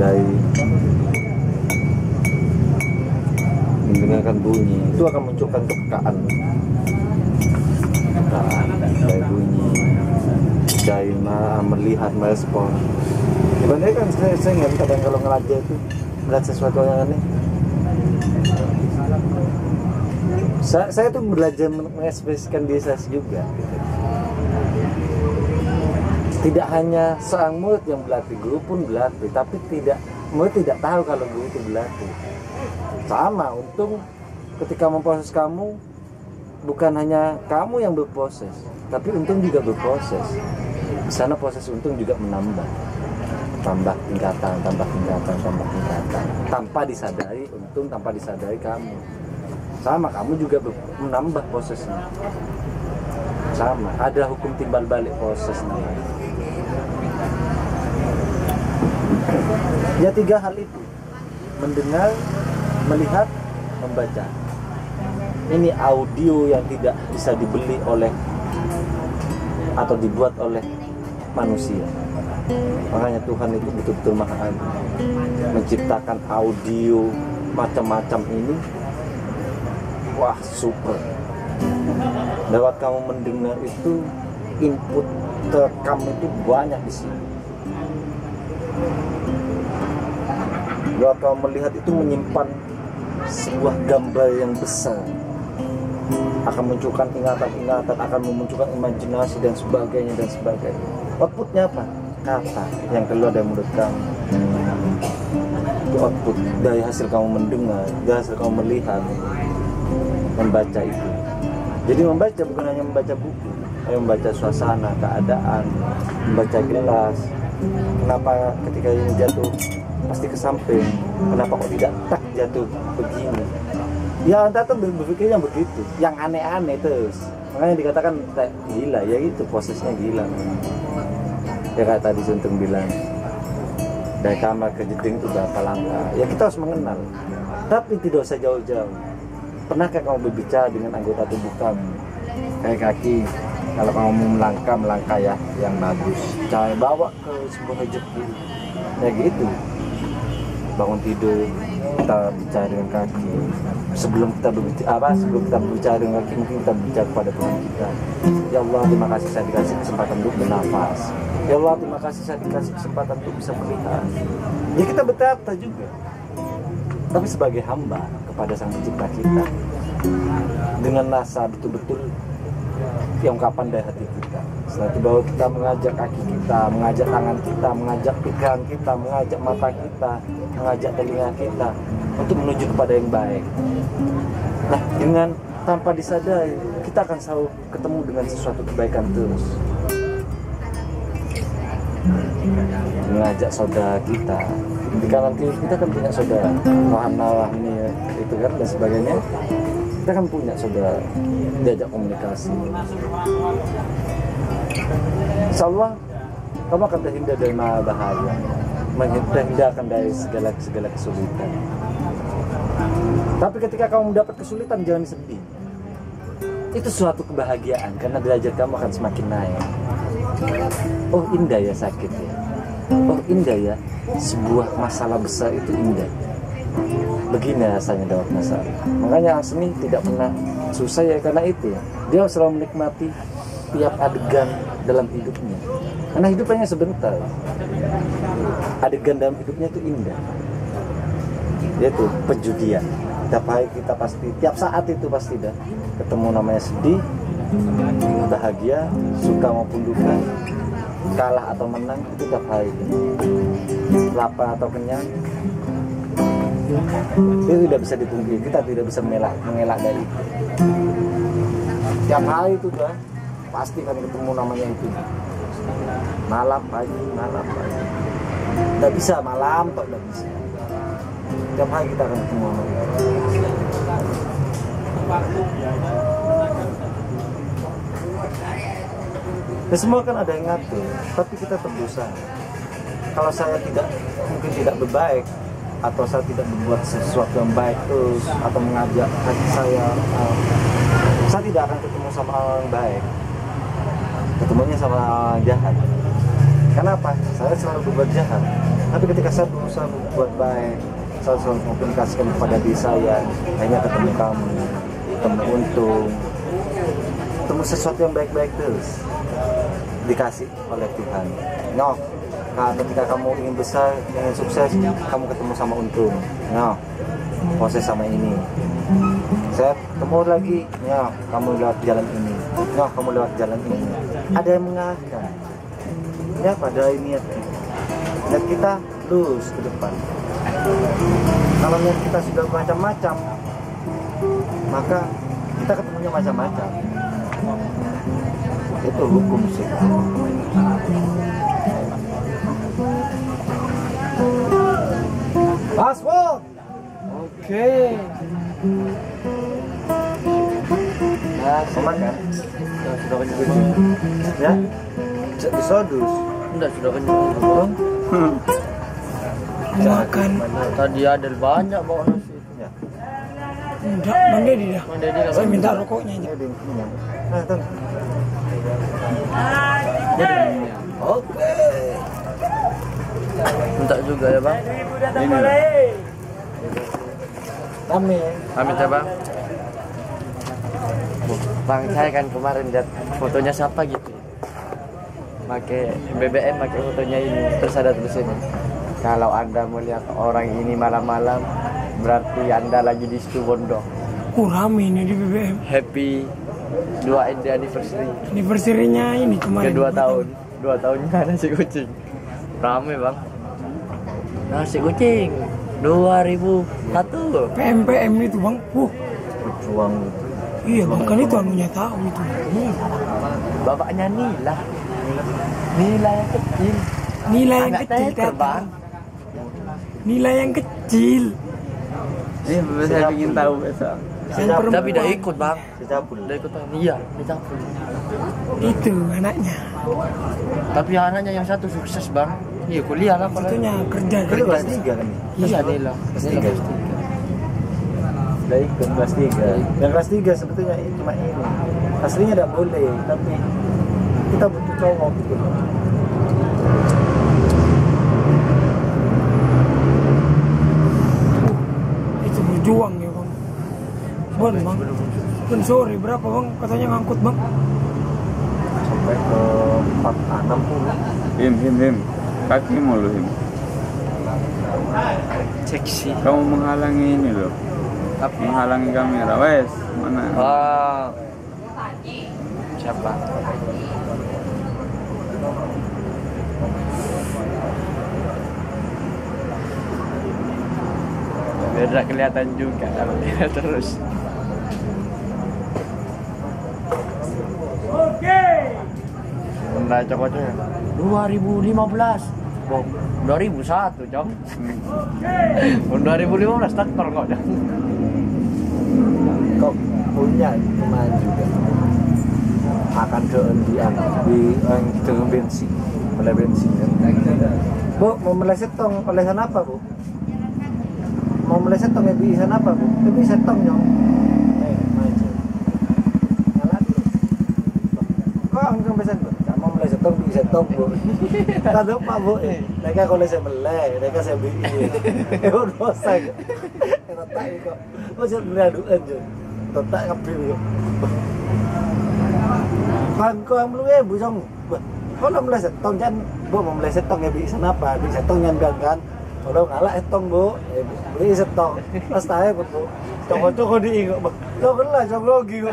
dari mendengarkan bunyi itu akan munculkan kepekaan dari bunyi, dari melihat, merespon. Sebenarnya kan saya nggak kadang kalau ngelajar itu melihat sesuatu yang aneh. Saya tuh belajar mengekspresikan diri saya juga gitu. Tidak hanya seorang murid yang berlatih, guru pun berlatih, tapi murid tidak tahu kalau guru itu berlatih. Sama, untung ketika memproses kamu, bukan hanya kamu yang berproses, tapi untung juga berproses. Di sana proses untung juga menambah, tambah tingkatan, tanpa disadari untung, tanpa disadari kamu. Sama, kamu juga menambah prosesnya. Sama, ada hukum timbal balik proses namanya. Ya 3 hal itu: mendengar, melihat, membaca. Ini audio yang tidak bisa dibeli oleh atau dibuat oleh manusia. Makanya Tuhan itu betul-betul maha adil, menciptakan audio macam-macam ini. Wah, super. Lewat kamu mendengar itu, input terekam itu banyak di sini. Lewat kamu melihat itu menyimpan sebuah gambar yang besar, akan munculkan ingatan-ingatan, akan memunculkan imajinasi dan sebagainya. Outputnya apa? Kata yang keluar dari mulut kamu. Itu output dari hasil kamu mendengar, dari hasil kamu melihat, membaca itu. Jadi membaca bukan hanya membaca buku, membaca suasana, keadaan, membaca gelas. Kenapa ketika ini jatuh pasti ke samping? Kenapa kok tidak tak jatuh begini? Ya anda tuh berpikirnya begitu, yang aneh-aneh terus. Makanya dikatakan gila, ya itu prosesnya gila. Ya kayak tadi Suntung bilang, dari kamar ke jeding itu berapa langkah. Ya kita harus mengenal, tapi tidak usah jauh-jauh. Pernahkah kamu berbicara dengan anggota tubuh kamu? Kayak kaki, kalau kamu mau melangkah ya yang bagus, cara bawa ke sebuah rezeki. Ya gitu. Bangun tidur, kita bicara dengan kaki. Sebelum kita berbicara dengan kaki, mungkin kita bicara kepada Tuhan kita. Ya Allah, terima kasih saya dikasih kesempatan untuk bernafas. Ya Allah, terima kasih saya dikasih kesempatan untuk bisa melihat. Ya kita berkata juga, tapi sebagai hamba kepada Sang Pencipta kita, dengan rasa betul-betul yang ungkapan dari hati kita. Setelah itu baru kita mengajak kaki kita, mengajak tangan kita, mengajak pikiran kita, mengajak mata kita, mengajak telinga kita untuk menuju kepada yang baik. Nah, dengan tanpa disadari kita akan selalu ketemu dengan sesuatu kebaikan terus. Mengajak saudara kita, ketika nanti kita kan punya saudara, rohani ya, itu kan dan sebagainya. Kita kan punya saudara, diajak komunikasi. Insyaallah kamu akan terhindar dari bahaya, terhindarkan dari segala kesulitan. Tapi ketika kamu mendapat kesulitan, jangan sedih. Itu suatu kebahagiaan karena derajat kamu akan semakin naik. Oh indah ya sakit ya. Oh indah ya, sebuah masalah besar itu indah. Begini rasanya dapat masalah. Makanya orang seni tidak pernah susah ya karena itu. Dia selalu menikmati tiap adegan dalam hidupnya. Karena hidupnya sebentar. Adegan dalam hidupnya itu indah. Yaitu perjudian. Tiap hari kita pasti, tiap saat itu pasti dah ketemu namanya sedih, bahagia, suka maupun duka, kalah atau menang itu tiap hari. Lapar atau kenyang, itu tidak bisa dipungkiri, kita tidak bisa mengelak dari itu. Tiap hari itu dah pasti kan ketemu namanya itu. Malam pagi. Tidak bisa malam kok, tidak bisa. Tiap hari kita akan ketemu namanya. Ya, semua kan ada yang ngatur, tapi kita tetap berusaha. Kalau saya mungkin tidak berbaik, atau saya tidak membuat sesuatu yang baik terus, atau mengajak hati saya tidak akan ketemu sama orang baik, ketemunya sama orang jahat. Kenapa? Saya selalu berbuat jahat. Tapi ketika saya berusaha buat baik, saya selalu mengkomunikasikan kepada diri saya, hanya ketemu kamu, ketemu untung, ketemu sesuatu yang baik-baik terus dikasih oleh Tuhan. No, ketika kamu ingin besar, ingin sukses, kamu ketemu sama untung. No, proses sama ini. Saya ketemu lagi, ya kamu lewat jalan ini, ya kamu lewat jalan ini. Ada yang mengarahkan, ya pada niat kita lurus ke depan. Kalau niat kita sudah macam-macam, maka kita ketemunya macam-macam. Itu hukum sih. Password. Oke. Nah, sama kan? Nah, sudah kenyang. Ya? Disodus. Enggak, sudah kenyang. Makan. Tadi ada banyak bawa nasi. Ya. Enggak, Bang Dedi dah. Bang Dedi lah. Saya minta rokoknya aja. Nah, tuh. Oke. Minta juga ya bang. Kami. Amit ya bang. Bang saya kan kemarin lihat fotonya siapa gitu. Pakai BBM, pakai fotonya ini. Terus ada tulisannya. Kalau Anda melihat orang ini malam-malam, berarti Anda lagi di situ Bondo. Rame ini di BBM. Happy 2 anniversary. Anniversary-nya ini kemarin. Ke 2 tahun. 2 tahunnya nasi kucing. Rame bang. Nasi kucing 2001. PMPM itu bang. Berjuang. Iya bang, kan itu anunya tahu itu. Bapaknya Nila. Nila yang kecil. Nilai yang Anak kecil teater, bang. Nilai yang kecil. Saya ingin tahu besok. Tapi udah ikut bang. Dicabul. Udah ikut bang. Iya, dicabul. Itu anaknya. Tapi anaknya yang satu sukses bang. Iya kuliah lah. Satunya kerja. Itu kelas 3 kan? Iya Nila. Kelas 3. Udah ikut kelas 3. Yang kelas 3 sebetulnya cuma ini. Aslinya tidak boleh, tapi kita butuh cowok gitu. Itu berjuang ya bang. Bon bang. Bon sore berapa bang? Katanya ngangkut bang. Sampai ke 60. Him. Kaki mulu him. Seksi. Kamu menghalangi ini loh. Menghalangi kamera. Wes, mana? Ah. Siapa? Biar tidak kelihatan juga kalau dia terus. Oke. Nah, cokotnya 2015. Bom, 2001, Jom. Tahun 2015 taktor kok, Jom. Kok punya teman juga akan di bensin, oleh bensin. Bu, mau meleset tong olesan apa bu? Mau meleset tong bisa apa bu? Bisa tong nyong. Maju. Kok angkang besan bu? Mau meleset tong bisa tong bu. Kado pak bu, mereka kalau saya melek, mereka saya beli. Dosa. Tak kok. Masih beraduan je. Tak ngambil kok. Bangko yang belum bu jong. Kau nak meleset tong kan? Bu mau meleset tong bisa apa? Bisa tong yang kan? Kalau ngalah tong bu, beli setong. Pas tanya bu, toko diingat bu. Toko lah, toko logi kok.